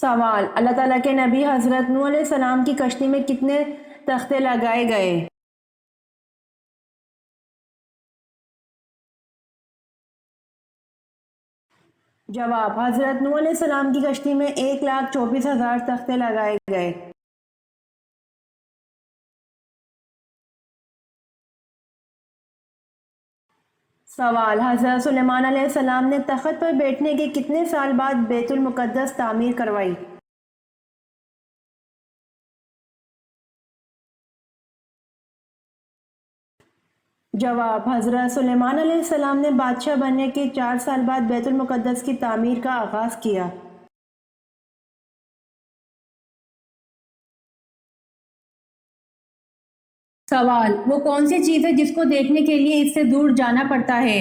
سوال: اللہ تعالیٰ کے نبی حضرت نوح علیہ السلام کی کشتی میں کتنے تختے لگائے گئے؟ جواب: حضرت نوح علیہ السلام کی کشتی میں 1,24,000 تختے لگائے گئے۔ سوال: حضرت سلیمان علیہ السلام نے تخت پر بیٹھنے کے کتنے سال بعد بیت المقدس تعمیر کروائی؟ جواب: حضرت سلیمان علیہ السلام نے بادشاہ بننے کے 4 سال بعد بیت المقدس کی تعمیر کا آغاز کیا۔ سوال: وہ کون سی چیز ہے جس کو دیکھنے کے لیے اس سے دور جانا پڑتا ہے؟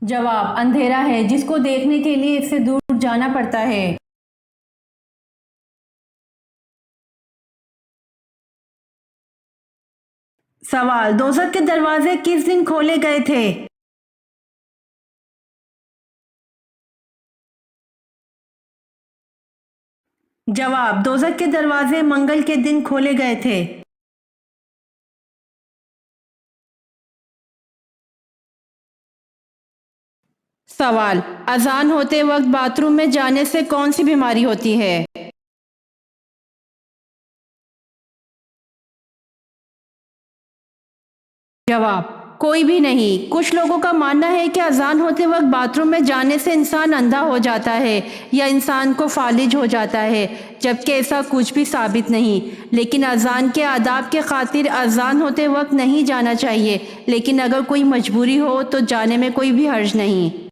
جواب: اندھیرا ہے جس کو دیکھنے کے لیے اس سے دور جانا پڑتا ہے۔ سوال: دوزخ کے دروازے کس دن کھولے گئے تھے؟ جواب: دوزخ کے دروازے منگل کے دن کھولے گئے تھے۔ سوال: اذان ہوتے وقت باتھ روم میں جانے سے کون سی بیماری ہوتی ہے؟ جواب: کوئی بھی نہیں۔ کچھ لوگوں کا ماننا ہے کہ اذان ہوتے وقت باتھ روم میں جانے سے انسان اندھا ہو جاتا ہے یا انسان کو فالج ہو جاتا ہے، جبکہ ایسا کچھ بھی ثابت نہیں۔ لیکن اذان کے آداب کے خاطر اذان ہوتے وقت نہیں جانا چاہیے، لیکن اگر کوئی مجبوری ہو تو جانے میں کوئی بھی حرج نہیں۔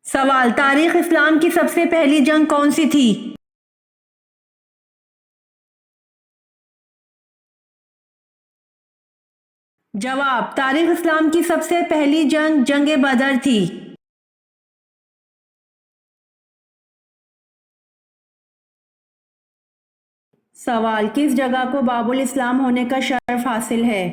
سوال: تاریخ اسلام کی سب سے پہلی جنگ کون سی تھی؟ جواب: تاریخ اسلام کی سب سے پہلی جنگ جنگ بدر تھی۔ سوال: کس جگہ کو باب الاسلام ہونے کا شرف حاصل ہے؟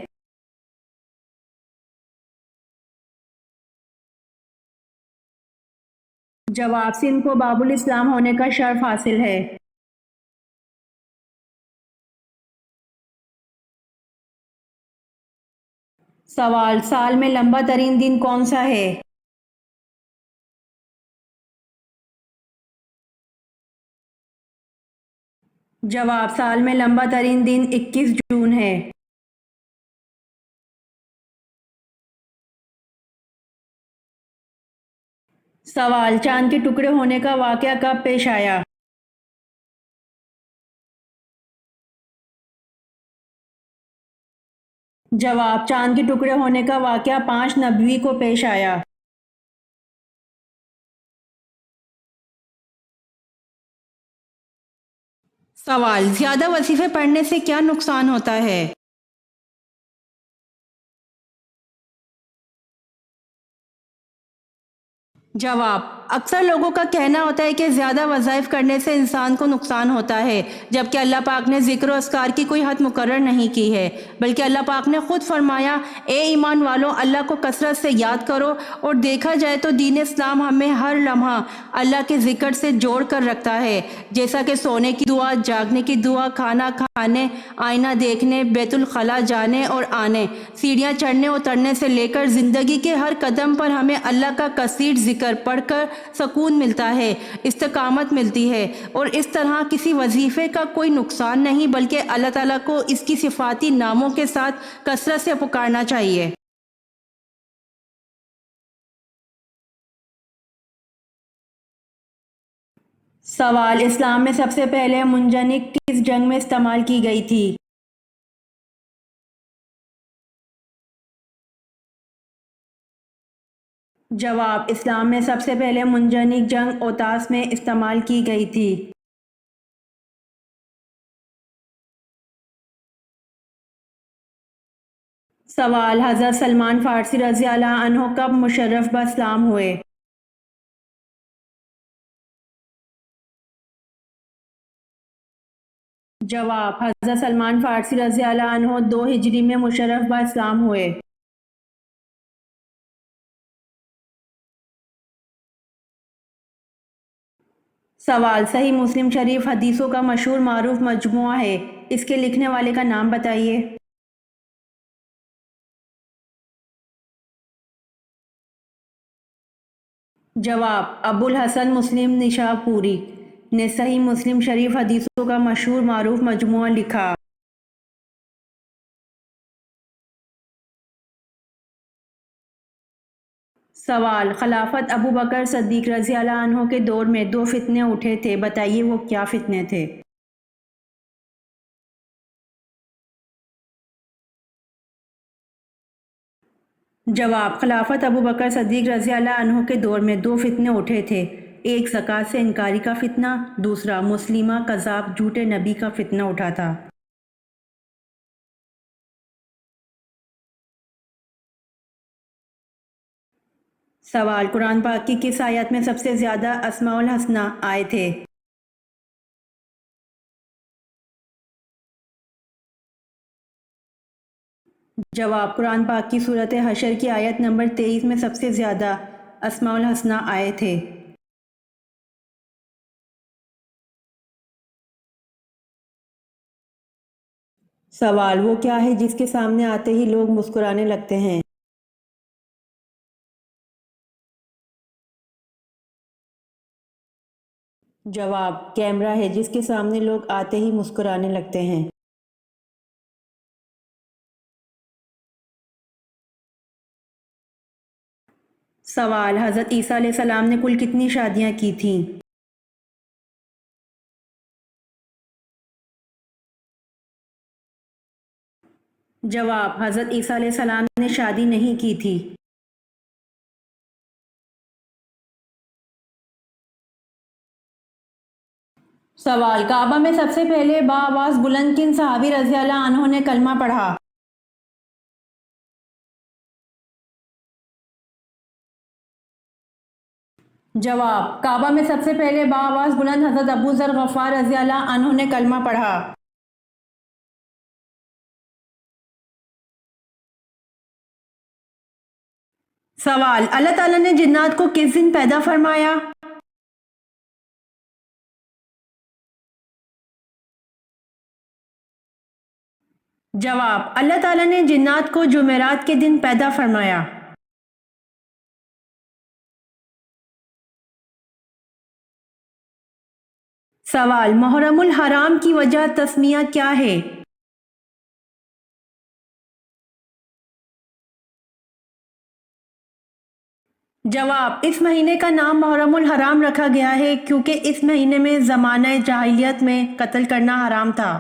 جواب: سندھ کو باب الاسلام ہونے کا شرف حاصل ہے۔ سوال: سال میں لمبا ترین دن کون سا ہے؟ جواب: سال میں لمبا ترین دن 21 جون ہے۔ سوال: چاند کے ٹکڑے ہونے کا واقعہ کب پیش آیا؟ جواب: چاند کے ٹکڑے ہونے کا واقعہ 5 نبوی کو پیش آیا۔ سوال: زیادہ وظیفے پڑھنے سے کیا نقصان ہوتا ہے؟ جواب: اکثر لوگوں کا کہنا ہوتا ہے کہ زیادہ وظائف کرنے سے انسان کو نقصان ہوتا ہے، جبکہ اللہ پاک نے ذکر و اذکار کی کوئی حد مقرر نہیں کی ہے، بلکہ اللہ پاک نے خود فرمایا: اے ایمان والوں، اللہ کو کثرت سے یاد کرو۔ اور دیکھا جائے تو دین اسلام ہمیں ہر لمحہ اللہ کے ذکر سے جوڑ کر رکھتا ہے، جیسا کہ سونے کی دعا، جاگنے کی دعا، کھانا کھانے، آئینہ دیکھنے، بیت الخلاء جانے اور آنے، سیڑھیاں چڑھنے اترنے سے لے کر زندگی کے ہر قدم پر ہمیں اللہ کا کثیر ذکر پڑھ کر سکون ملتا ہے، استقامت ملتی ہے، اور اس طرح کسی وظیفے کا کوئی نقصان نہیں، بلکہ اللہ تعالیٰ کو اس کی صفاتی ناموں کے ساتھ کثرت سے پکارنا چاہیے۔ سوال: اسلام میں سب سے پہلے منجنیق کس جنگ میں استعمال کی گئی تھی؟ جواب: اسلام میں سب سے پہلے منجنیق جنگ اوتاس میں استعمال کی گئی تھی۔ سوال: حضرت سلمان فارسی رضی اللہ عنہ کب مشرف باسلام ہوئے؟ جواب: حضرت سلمان فارسی رضی اللہ عنہ 2 ہجری میں مشرف با اسلام ہوئے۔ سوال: صحیح مسلم شریف حدیثوں کا مشہور معروف مجموعہ ہے، اس کے لکھنے والے کا نام بتائیے۔ جواب: ابو الحسن مسلم نشاپوری نے صحیح مسلم شریف حدیثوں کا مشہور معروف مجموعہ لکھا۔ سوال: خلافت ابو بکر صدیق رضی اللہ عنہ کے دور میں 2 فتنے اٹھے تھے، بتائیے وہ کیا فتنے تھے؟ جواب: خلافت ابو بکر صدیق رضی اللہ عنہ کے دور میں 2 فتنے اٹھے تھے، ایک زکوٰۃ سے انکاری کا فتنہ، دوسرا مسلمہ کذاب جھوٹے نبی کا فتنہ اٹھا تھا۔ سوال: قرآن پاک کی کس آیت میں سب سے زیادہ اسماء الحسنی آئے تھے؟ جواب: قرآن پاک کی سورۃ حشر کی آیت نمبر 23 میں سب سے زیادہ اسماء الحسنی آئے تھے۔ سوال: وہ کیا ہے جس کے سامنے آتے ہی لوگ مسکرانے لگتے ہیں؟ جواب: کیمرہ ہے جس کے سامنے لوگ آتے ہی مسکرانے لگتے ہیں۔ سوال: حضرت عیسیٰ علیہ السلام نے کل کتنی شادیاں کی تھیں؟ جواب: حضرت عیسیٰ علیہ السلام نے شادی نہیں کی تھی۔ سوال: کعبہ میں سب سے پہلے بآواز بلند کن صحابی رضی اللہ عنہ نے کلمہ پڑھا؟ جواب: کعبہ میں سب سے پہلے بآواز بلند حضرت ابو ذر غفار رضی اللہ عنہ نے کلمہ پڑھا۔ سوال: اللہ تعالیٰ نے جنات کو کس دن پیدا فرمایا؟ جواب: اللہ تعالیٰ نے جنات کو جمعرات کے دن پیدا فرمایا۔ سوال: محرم الحرام کی وجہ تسمیہ کیا ہے؟ جواب: اس مہینے کا نام محرم الحرام رکھا گیا ہے کیونکہ اس مہینے میں زمانہ جاہلیت میں قتل کرنا حرام تھا۔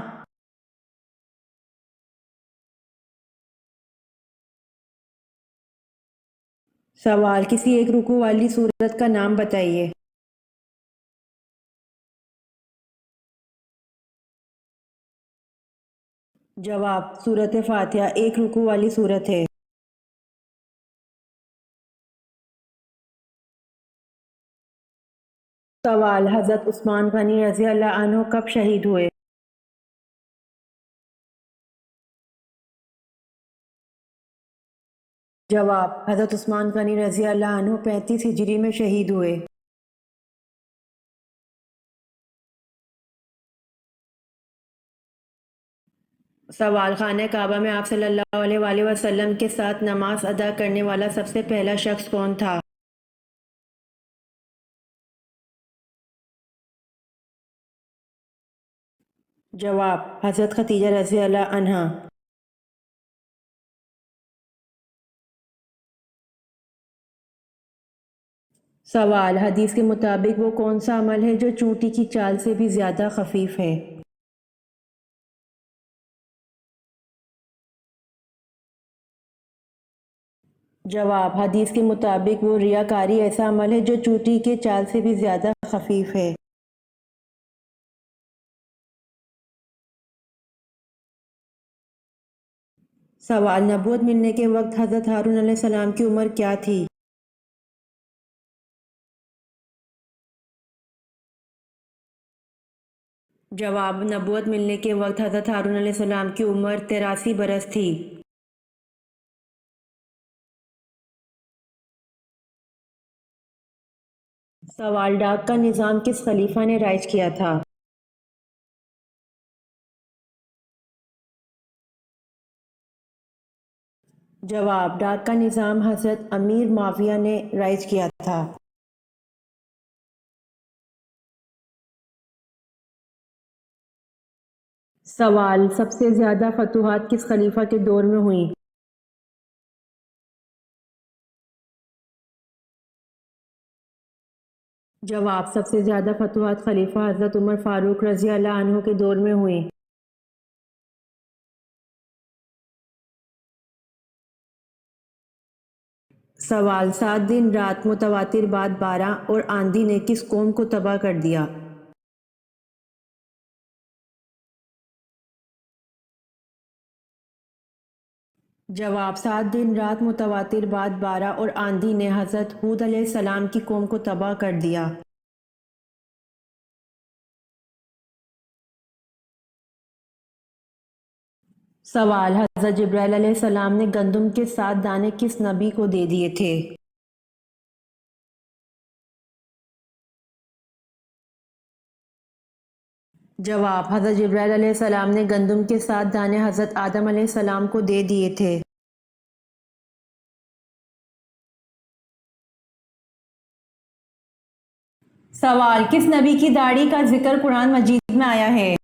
سوال: کسی ایک رکوع والی سورت کا نام بتائیے۔ جواب: سورۃ فاتحہ ایک رکوع والی سورت ہے۔ سوال: حضرت عثمان غنی رضی اللہ عنہ کب شہید ہوئے؟ جواب: حضرت عثمان غنی رضی اللہ عنہ 35 ہجری میں شہید ہوئے۔ سوال: خانہ کعبہ میں آپ صلی اللہ علیہ وآلہ وسلم کے ساتھ نماز ادا کرنے والا سب سے پہلا شخص کون تھا؟ جواب: حضرت خدیجہ رضی اللہ عنہا۔ سوال: حدیث کے مطابق وہ کون سا عمل ہے جو چونٹی کی چال سے بھی زیادہ خفیف ہے؟ جواب: حدیث کے مطابق وہ ریاکاری ایسا عمل ہے جو چونٹی کے چال سے بھی زیادہ خفیف ہے۔ سوال: نبوت ملنے کے وقت حضرت ہارون علیہ السلام کی عمر کیا تھی؟ جواب: نبوت ملنے کے وقت حضرت ہارون علیہ السلام کی عمر 83 برس تھی۔ سوال: ڈاک کا نظام کس خلیفہ نے رائج کیا تھا؟ جواب: ڈاک کا نظام حضرت امیر معاویہ نے رائج کیا تھا۔ سوال: سب سے زیادہ فتوحات کس خلیفہ کے دور میں ہوئیں؟ جواب: سب سے زیادہ فتوحات خلیفہ حضرت عمر فاروق رضی اللہ عنہ کے دور میں ہوئیں۔ سوال: 7 دن رات متواتر بعد 12 اور آندھی نے کس قوم کو تباہ کر دیا؟ جواب: 7 دن رات متواتر بعد 12 اور آندھی نے حضرت ہود علیہ السلام کی قوم کو تباہ کر دیا۔ سوال: حضرت جبرائیل علیہ السلام نے گندم کے 7 دانے کس نبی کو دے دیے تھے؟ جواب: حضرت جبرائیل علیہ السلام نے گندم کے 7 دانے حضرت آدم علیہ السلام کو دے دیے تھے۔ سوال: کس نبی کی داڑھی کا ذکر قرآن مجید میں آیا ہے؟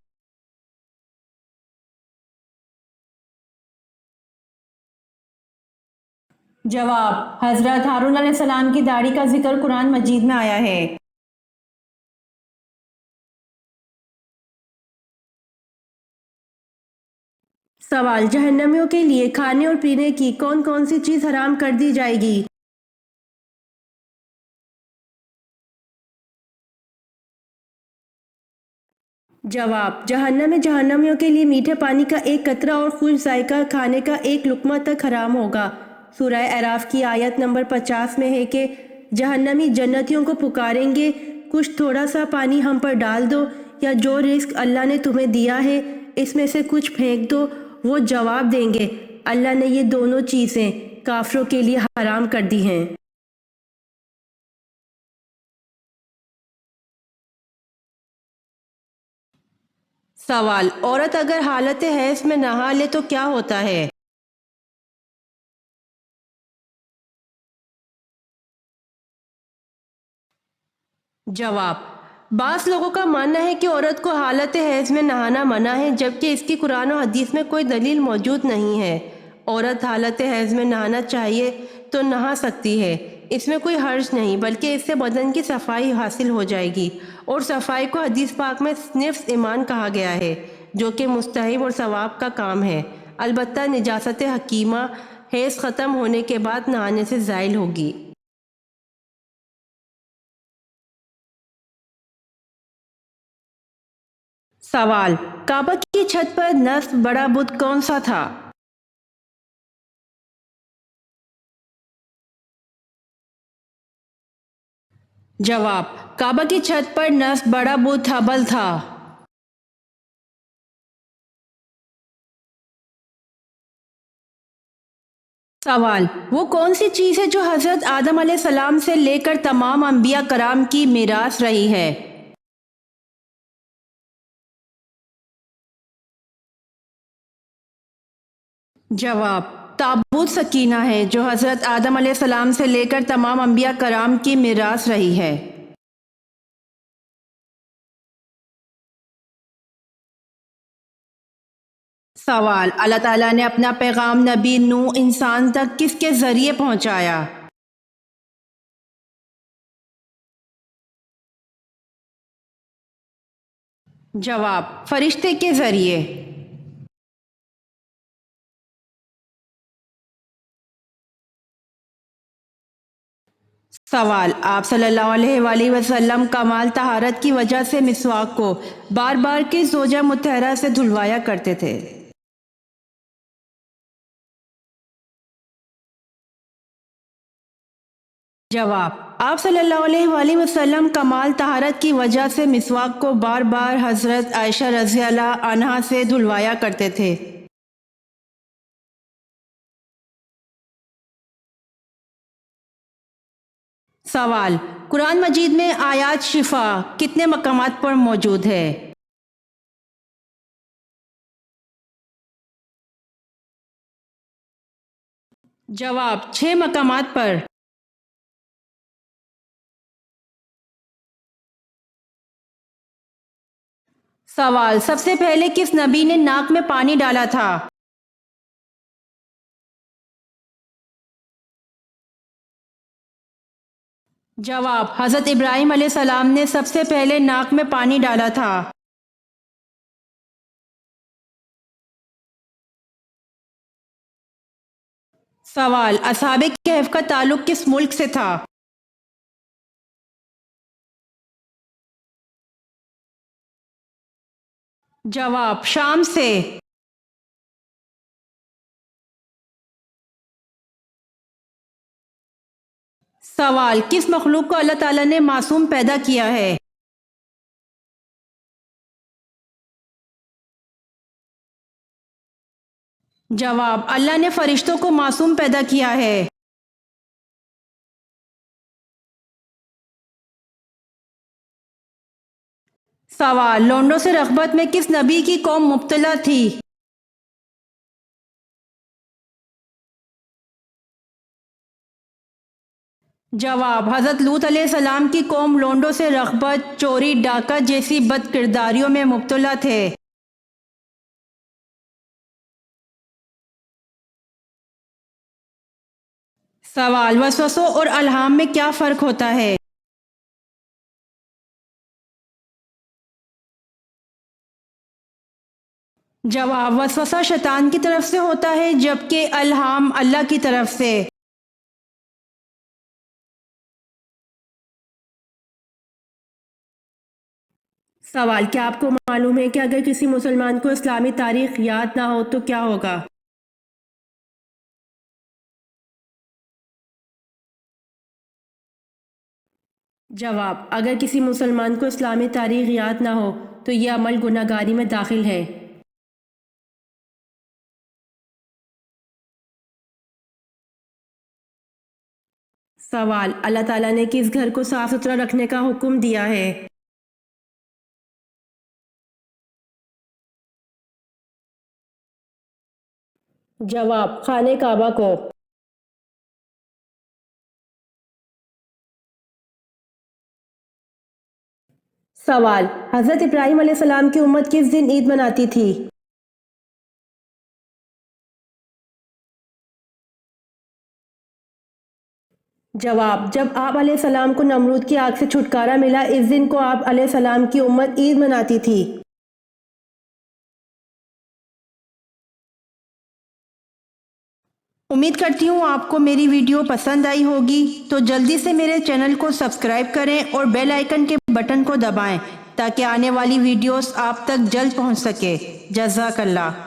جواب: حضرت ہارون علیہ السلام کی داڑھی کا ذکر قرآن مجید میں آیا ہے۔ سوال: جہنمیوں کے لیے کھانے اور پینے کی کون کون سی چیز حرام کر دی جائے گی؟ جواب: جہنم میں جہنمیوں کے لیے میٹھے پانی کا ایک قطرہ اور خوش ذائقہ کھانے کا ایک لقمہ تک حرام ہوگا۔ سورہ اعراف کی آیت نمبر 50 میں ہے کہ جہنمی جنتیوں کو پکاریں گے، کچھ تھوڑا سا پانی ہم پر ڈال دو، یا جو رزق اللہ نے تمہیں دیا ہے اس میں سے کچھ پھینک دو۔ وہ جواب دیں گے، اللہ نے یہ دونوں چیزیں کافروں کے لیے حرام کر دی ہیں۔ سوال: عورت اگر حالت حیض میں نہا لے تو کیا ہوتا ہے؟ جواب: بعض لوگوں کا ماننا ہے کہ عورت کو حالت حیض میں نہانا منع ہے، جبکہ اس کی قرآن و حدیث میں کوئی دلیل موجود نہیں ہے۔ عورت حالت حیض میں نہانا چاہیے تو نہا سکتی ہے، اس میں کوئی حرج نہیں، بلکہ اس سے بدن کی صفائی حاصل ہو جائے گی، اور صفائی کو حدیث پاک میں نصف ایمان کہا گیا ہے، جو کہ مستحب اور ثواب کا کام ہے۔ البتہ نجاست حکیمہ حیض ختم ہونے کے بعد نہانے سے زائل ہوگی۔ سوال: کعبہ کی چھت پر نصب بڑا بت کون سا تھا؟ جواب: کعبہ کی چھت پر نصب بڑا بت حبل تھا۔ سوال: وہ کون سی چیز ہے جو حضرت آدم علیہ السلام سے لے کر تمام انبیاء کرام کی میراث رہی ہے؟ جواب: تابوت سکینہ ہے، جو حضرت آدم علیہ السلام سے لے کر تمام انبیاء کرام کی میراث رہی ہے۔ سوال: اللہ تعالیٰ نے اپنا پیغام نبی نوح انسان تک کس کے ذریعے پہنچایا؟ جواب: فرشتے کے ذریعے۔ سوال: آپ صلی اللہ علیہ وآلہ وسلم کمال طہارت کی وجہ سے مسواک کو بار بار کس زوجہ مطہرہ سے دھلوایا کرتے تھے؟ جواب: آپ صلی اللہ علیہ وآلہ وسلم کمال طہارت کی وجہ سے مسواک کو بار بار حضرت عائشہ رضی اللہ عنہا سے دھلوایا کرتے تھے۔ سوال: قرآن مجید میں آیات شفا کتنے مقامات پر موجود ہے؟ جواب: 6 مقامات پر۔ سوال: سب سے پہلے کس نبی نے ناک میں پانی ڈالا تھا؟ جواب: حضرت ابراہیم علیہ السلام نے سب سے پہلے ناک میں پانی ڈالا تھا۔ سوال: اصحاب کہف کا تعلق کس ملک سے تھا؟ جواب: شام سے۔ سوال: کس مخلوق کو اللہ تعالیٰ نے معصوم پیدا کیا ہے؟ جواب: اللہ نے فرشتوں کو معصوم پیدا کیا ہے۔ سوال: لونڈوں سے رغبت میں کس نبی کی قوم مبتلا تھی؟ جواب: حضرت لوط علیہ السلام کی قوم لونڈوں سے رغبت، چوری، ڈاکہ جیسی بد کرداریوں میں مبتلا تھے۔ سوال: وسوسوں اور الہام میں کیا فرق ہوتا ہے؟ جواب: وسوسہ شیطان کی طرف سے ہوتا ہے جبکہ الہام اللہ کی طرف سے۔ سوال: کیا آپ کو معلوم ہے کہ اگر کسی مسلمان کو اسلامی تاریخ یاد نہ ہو تو کیا ہوگا؟ جواب: اگر کسی مسلمان کو اسلامی تاریخ یاد نہ ہو تو یہ عمل گناہگاری میں داخل ہے۔ سوال: اللہ تعالیٰ نے کس گھر کو صاف ستھرا رکھنے کا حکم دیا ہے؟ جواب: خانہ کعبہ کو۔ سوال: حضرت ابراہیم علیہ السلام کی امت کس دن عید مناتی تھی؟ جواب: جب آپ علیہ السلام کو نمرود کی آگ سے چھٹکارا ملا، اس دن کو آپ علیہ السلام کی امت عید مناتی تھی۔ امید کرتی ہوں آپ کو میری ویڈیو پسند آئی ہوگی، تو جلدی سے میرے چینل کو سبسکرائب کریں اور بیل آئیکن کے بٹن کو دبائیں تاکہ آنے والی ویڈیوز آپ تک جلد پہنچ سکے۔ جزاک اللہ۔